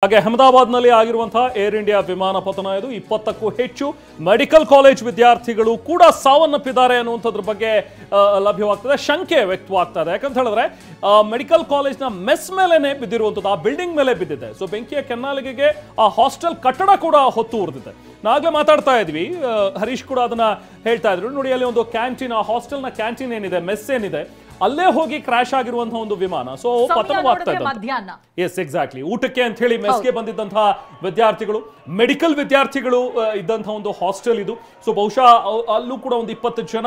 ಹಾಗೆ ಅಹಮದಾಬಾದ್ನಲ್ಲಿ ಆಗಿರುವಂತಹ ಏರ್ ಇಂಡಿಯಾ ವಿಮಾನ ಪತನ ಇದು 20ಕ್ಕೂ ಹೆಚ್ಚು ಮೆಡಿಕಲ್ ಕಾಲೇಜ್ ವಿದ್ಯಾರ್ಥಿಗಳು ಕೂಡ ಸಾವನ್ನಪ್ಪಿದ್ದಾರೆ ಅನ್ನುವಂಥದ್ರ ಬಗ್ಗೆ ಲಭ್ಯವಾಗ್ತದೆ, ಶಂಕೆ ವ್ಯಕ್ತವಾಗ್ತಾ ಇದೆ. ಯಾಕಂತ ಹೇಳಿದ್ರೆ ಮೆಡಿಕಲ್ ಕಾಲೇಜ್ನ ಮೆಸ್ ಮೇಲೆನೆ ಬಿದ್ದಿರುವಂಥದ್ದು, ಆ ಬಿಲ್ಡಿಂಗ್ ಮೇಲೆ ಬಿದ್ದಿದೆ. ಸೊ ಬೆಂಕಿಯ ಕೆನ್ನಾಲಿಗೆಗೆ ಆ ಹಾಸ್ಟೆಲ್ ಕಟ್ಟಡ ಕೂಡ ಹೊತ್ತು ಉರಿದಿದೆ. ನಾಗಲೇ ಮಾತಾಡ್ತಾ ಇದ್ವಿ, ಹರೀಶ್ ಕೂಡ ಅದನ್ನ ಹೇಳ್ತಾ ಇದ್ರು. ನೋಡಿ, ಅಲ್ಲಿ ಒಂದು ಕ್ಯಾಂಟೀನ್, ಆ ಹಾಸ್ಟೆಲ್ನ ಕ್ಯಾಂಟೀನ್ ಏನಿದೆ, ಮೆಸ್ ಏನಿದೆ, ಅಲ್ಲೇ ಹೋಗಿ ಕ್ರಾಶ್ ಆಗಿರುವಂತಹ ಒಂದು ವಿಮಾನ. ಸೊ ಪತನವಾಗ್ತಾ ಇದೆ. Yes, exactly. ಊಟಕ್ಕೆ ಅಂತ ಹೇಳಿ ಮೆಸ್ಗೆ ಬಂದಿದ್ದಂತಹ ವಿದ್ಯಾರ್ಥಿಗಳು, ಮೆಡಿಕಲ್ ವಿದ್ಯಾರ್ಥಿಗಳು ಇದ್ದಂತಹ ಒಂದು ಹಾಸ್ಟೆಲ್ ಇದು. ಸೊ ಬಹುಶಃ ಅಲ್ಲೂ ಕೂಡ ಒಂದು 20 ಜನ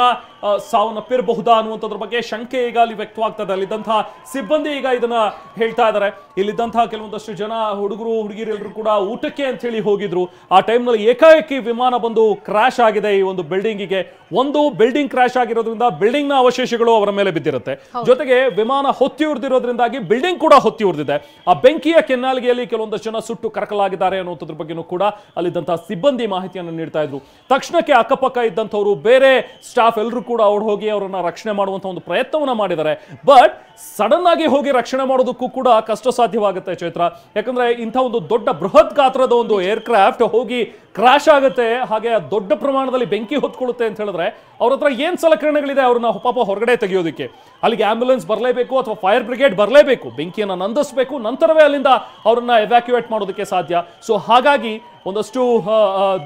ಸಾವನ್ನಪ್ಪಿರಬಹುದಾ ಅನ್ನುವಂಥದ್ರ ಬಗ್ಗೆ ಶಂಕೆ ಈಗ ಅಲ್ಲಿ ವ್ಯಕ್ತವಾಗ್ತದೆ. ಅಲ್ಲಿದ್ದಂತಹ ಸಿಬ್ಬಂದಿ ಈಗ ಇದನ್ನ ಹೇಳ್ತಾ ಇದ್ದಾರೆ. ಇಲ್ಲಿದ್ದಂತಹ ಕೆಲವೊಂದಷ್ಟು ಜನ ಹುಡುಗರು ಹುಡುಗಿರೆಲ್ಲರೂ ಕೂಡ ಊಟಕ್ಕೆ ಅಂತ ಹೇಳಿ ಹೋಗಿದ್ರು. ಆ ಟೈಮ್ನಲ್ಲಿ ಏಕಾಏಕಿ ವಿಮಾನ ಬಂದು ಕ್ರಾಶ್ ಆಗಿದೆ ಈ ಒಂದು ಬಿಲ್ಡಿಂಗಿಗೆ. ಒಂದು ಬಿಲ್ಡಿಂಗ್ ಕ್ರಾಶ್ ಆಗಿರೋದ್ರಿಂದ ಬಿಲ್ಡಿಂಗ್ ನ ಅವಶೇಷಗಳು ಅವರ ಮೇಲೆ ಬಿದ್ದಿರುತ್ತೆ, ಜೊತೆಗೆ ವಿಮಾನ ಹೊತ್ತಿ ಉರಿದಿರೋದ್ರಿಂದಾಗಿ ಬಿಲ್ಡಿಂಗ್ ಕೂಡ ಹೊತ್ತಿ ಉರಿದಿದೆ. ಆ ಬೆಂಕಿಯ ಕೆನ್ನಾಲಿಗೆಯಲ್ಲಿ ಕೆಲವೊಂದಷ್ಟು ಜನ ಸುಟ್ಟು ಕರಕಲಾಗಿದ್ದಾರೆ ಅನ್ನುವಂಥದ್ರ ಬಗ್ಗೆನೂ ಕೂಡ ಅಲ್ಲಿದ್ದಂತಹ ಸಿಬ್ಬಂದಿ ಮಾಹಿತಿಯನ್ನು ನೀಡ್ತಾ ಇದ್ರು. ತಕ್ಷಣಕ್ಕೆ ಅಕ್ಕಪಕ್ಕ ಇದ್ದಂಥವ್ರು, ಬೇರೆ ಸ್ಟಾಫ್ ಎಲ್ಲರೂ ಕೂಡ ಅವ್ರು ಹೋಗಿ ಅವರನ್ನ ರಕ್ಷಣೆ ಮಾಡುವಂತ ಒಂದು ಪ್ರಯತ್ನವನ್ನ ಮಾಡಿದ್ದಾರೆ. ಬಟ್ ಸಡನ್ ಆಗಿ ಹೋಗಿ ರಕ್ಷಣೆ ಮಾಡೋದಕ್ಕೂ ಕೂಡ ಕಷ್ಟ ಸಾಧ್ಯವಾಗುತ್ತೆ ಚೈತ್ರ. ಯಾಕಂದ್ರೆ ಇಂಥ ಒಂದು ದೊಡ್ಡ ಬೃಹತ್ ಗಾತ್ರದ ಒಂದು ಏರ್ಕ್ರಾಫ್ಟ್ ಹೋಗಿ ಕ್ರಾಶ್ ಆಗುತ್ತೆ, ಹಾಗೆ ದೊಡ್ಡ ಪ್ರಮಾಣದಲ್ಲಿ ಬೆಂಕಿ ಹೊತ್ಕೊಳ್ಳುತ್ತೆ ಅಂತ ಹೇಳಿದ್ರೆ ಅವ್ರ ಹತ್ರ ಏನ್ ಸಲಕರಣೆಗಳಿದೆ ಅವ್ರನ್ನ ಪಾಪ ಹೊರಗಡೆ ತೆಗೆಯೋದಕ್ಕೆ? ಅಲ್ಲಿಗೆ ಆಂಬ್ಯುಲೆನ್ಸ್ ಬರಲೇಬೇಕು ಅಥವಾ ಫೈರ್ ಬ್ರಿಗೇಡ್ ಬರಲೇಬೇಕು, ಬೆಂಕಿಯನ್ನು ನಂದಿಸಬೇಕು, ನಂತರವೇ ಅಲ್ಲಿಂದ ಅವರನ್ನ ಎವ್ಯಾಕ್ಯುಯೇಟ್ ಮಾಡೋದಕ್ಕೆ ಸಾಧ್ಯ. ಸೊ ಹಾಗಾಗಿ ಒಂದಷ್ಟು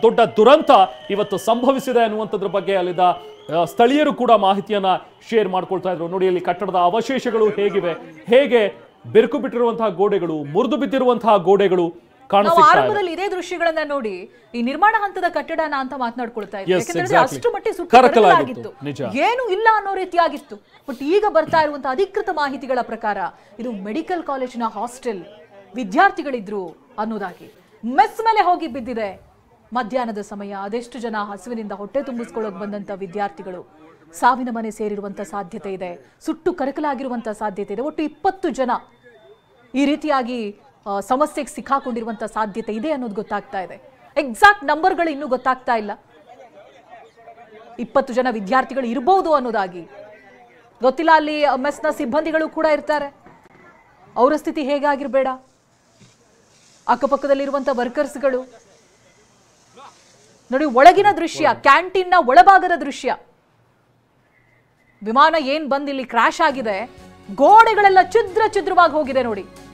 ದೊಡ್ಡ ದುರಂತ ಇವತ್ತು ಸಂಭವಿಸಿದೆ ಅನ್ನುವಂಥದ್ರ ಬಗ್ಗೆ ಅಲ್ಲಿದ್ದ ಸ್ಥಳೀಯರು ಕೂಡ ಮಾಹಿತಿಯನ್ನ ಶೇರ್ ಮಾಡ್ಕೊಳ್ತಾ ಇದ್ರು. ನೋಡಿ, ಅಲ್ಲಿ ಕಟ್ಟಡದ ಅವಶೇಷಗಳು ಹೇಗಿವೆ, ಹೇಗೆ ಬೆರುಕು ಬಿಟ್ಟಿರುವಂತಹ ಗೋಡೆಗಳು, ಮುರಿದು ಬಿದ್ದಿರುವಂತಹ ಗೋಡೆಗಳು ಆರಂಭದಲ್ಲಿ ಇದೇ ದೃಶ್ಯಗಳನ್ನ ನೋಡಿ ಈ ನಿರ್ಮಾಣ ಹಂತದ ಕಟ್ಟಡನ ಅಂತ ಮಾತನಾಡ್ಕೊಳ್ತಾ ಇದ್ವಿ. ಯಾಕಂದ್ರೆ ಅಷ್ಟು ಮಟ್ಟಿಗೆ ಸುಟ್ಟು ಏನು ಇಲ್ಲ ಅನ್ನೋ ರೀತಿಯಾಗಿತ್ತು. ಬಟ್ ಈಗ ಬರ್ತಾ ಇರುವಂತಹ ಅಧಿಕೃತ ಮಾಹಿತಿಗಳ ಪ್ರಕಾರ ಇದು ಮೆಡಿಕಲ್ ಕಾಲೇಜಿನ ಹಾಸ್ಟೆಲ್, ವಿದ್ಯಾರ್ಥಿಗಳಿದ್ರು ಅನ್ನೋದಾಗಿ. ಮೆಸ್ ಮೇಲೆ ಹೋಗಿ ಬಿದ್ದಿದೆ. ಮಧ್ಯಾಹ್ನದ ಸಮಯ, ಅದೆಷ್ಟು ಜನ ಹಸುವಿನಿಂದ ಹೊಟ್ಟೆ ತುಂಬಿಸ್ಕೊಳ್ಳೋಕೆ ಬಂದಂತ ವಿದ್ಯಾರ್ಥಿಗಳು ಸಾವಿನ ಮನೆ ಸೇರಿರುವಂತ ಸಾಧ್ಯತೆ ಇದೆ, ಸುಟ್ಟು ಕರಕಲಾಗಿರುವಂತ ಸಾಧ್ಯತೆ ಇದೆ. ಒಟ್ಟು 20 ಜನ ಈ ರೀತಿಯಾಗಿ ಸಮಸ್ಯೆಗೆ ಸಿಕ್ಕಾಕೊಂಡಿರುವಂತ ಸಾಧ್ಯತೆ ಇದೆ ಅನ್ನೋದು ಗೊತ್ತಾಗ್ತಾ ಇದೆ. ಎಕ್ಸಾಕ್ಟ್ ನಂಬರ್ಗಳು ಇನ್ನೂ ಗೊತ್ತಾಗ್ತಾ ಇಲ್ಲ. 20 ಜನ ವಿದ್ಯಾರ್ಥಿಗಳು ಇರಬಹುದು ಅನ್ನೋದಾಗಿ ಗೊತ್ತಿಲ್ಲ. ಅಲ್ಲಿ ಮೆಸ್ನ ಸಿಬ್ಬಂದಿಗಳು ಕೂಡ ಇರ್ತಾರೆ, ಅವರ ಸ್ಥಿತಿ ಹೇಗಾಗಿರ್ಬೇಡ. ಅಕ್ಕಪಕ್ಕದಲ್ಲಿರುವಂತ ವರ್ಕರ್ಸ್ಗಳು ನೋಡಿ, ಒಳಗಿನ ದೃಶ್ಯ, ಕ್ಯಾಂಟೀನ್ನ ಒಳಭಾಗದ ದೃಶ್ಯ. ವಿಮಾನ ಏನ್ ಬಂದು ಇಲ್ಲಿ ಕ್ರಾಶ್ ಆಗಿದೆ, ಗೋಡೆಗಳೆಲ್ಲ ಛಿದ್ರವಾಗಿ ಹೋಗಿದೆ ನೋಡಿ.